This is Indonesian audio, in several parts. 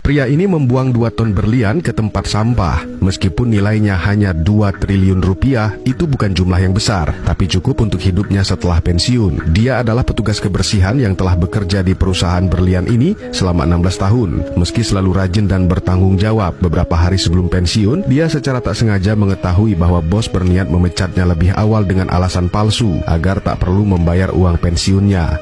Pria ini membuang 2 ton berlian ke tempat sampah. Meskipun nilainya hanya 2 triliun rupiah, itu bukan jumlah yang besar, tapi cukup untuk hidupnya setelah pensiun. Dia adalah petugas kebersihan yang telah bekerja di perusahaan berlian ini selama 16 tahun. Meski selalu rajin dan bertanggung jawab, beberapa hari sebelum pensiun, dia secara tak sengaja mengetahui bahwa bos berniat memecatnya lebih awal dengan alasan palsu agar tak perlu membayar uang pensiunnya.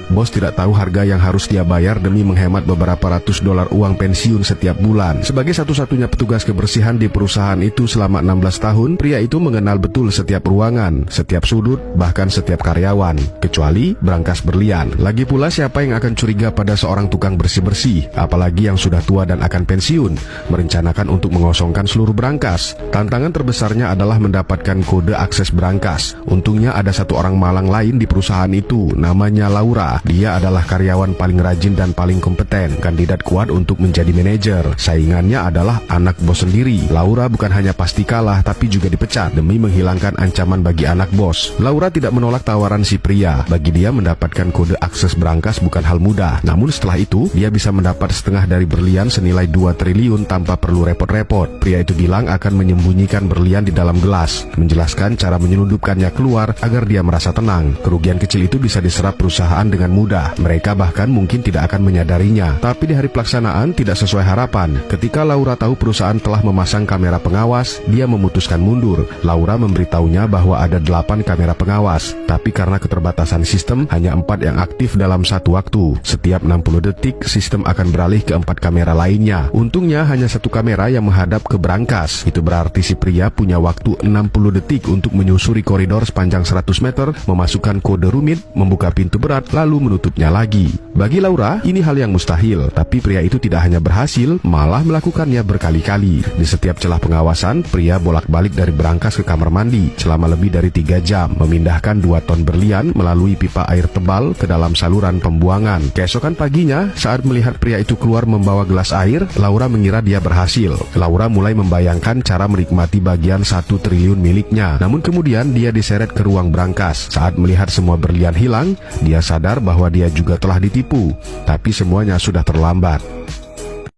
Bos tidak tahu harga yang harus dia bayar demi menghemat beberapa ratus dolar uang pensiun setiap bulan. Sebagai satu-satunya petugas kebersihan di perusahaan itu selama 16 tahun, pria itu mengenal betul setiap ruangan, setiap sudut, bahkan setiap karyawan, kecuali brankas berlian. Lagi pula siapa yang akan curiga pada seorang tukang bersih-bersih, apalagi yang sudah tua dan akan pensiun, merencanakan untuk mengosongkan seluruh brankas. Tantangan terbesarnya adalah mendapatkan kode akses brankas. Untungnya ada satu orang malang lain di perusahaan itu, namanya Laura. Dia adalah karyawan paling rajin dan paling kompeten, kandidat kuat untuk menjadi manajer. Saingannya adalah anak bos sendiri. Laura bukan hanya pasti kalah, tapi juga dipecat demi menghilangkan ancaman bagi anak bos. Laura tidak menolak tawaran si pria. Bagi dia mendapatkan kode akses brankas bukan hal mudah. Namun setelah itu, dia bisa mendapat setengah dari berlian senilai 2 triliun tanpa perlu repot-repot. Pria itu bilang akan menyembunyikan berlian di dalam gelas, menjelaskan cara menyelundupkannya keluar agar dia merasa tenang. Kerugian kecil itu bisa diserap perusahaan dengan mudah. Mereka bahkan mungkin tidak akan menyadarinya. Tapi di hari pelaksanaan tidak sesuai harapan. Ketika Laura tahu perusahaan telah memasang kamera pengawas, dia memutuskan mundur. Laura memberitahunya bahwa ada 8 kamera pengawas, tapi karena keterbatasan sistem, hanya 4 yang aktif dalam satu waktu. Setiap 60 detik, sistem akan beralih ke 4 kamera lainnya. Untungnya hanya 1 kamera yang menghadap ke brankas. Itu berarti si pria punya waktu 60 detik untuk menyusuri koridor sepanjang 100 meter, memasukkan kode rumit, membuka pintu berat, lalu menutupnya lagi. Bagi Laura, ini hal yang mustahil, tapi pria itu tidak hanya berhasil, malah melakukannya berkali-kali. Di setiap celah pengawasan, pria bolak-balik dari brankas ke kamar mandi selama lebih dari 3 jam, memindahkan 2 ton berlian melalui pipa air tebal ke dalam saluran pembuangan. Keesokan paginya, saat melihat pria itu keluar membawa gelas air, Laura mengira dia berhasil. Laura mulai membayangkan cara menikmati bagian 1 triliun miliknya. Namun kemudian dia diseret ke ruang brankas. Saat melihat semua berlian hilang, dia sadar bahwa dia juga telah ditipu, tapi semuanya sudah terlambat.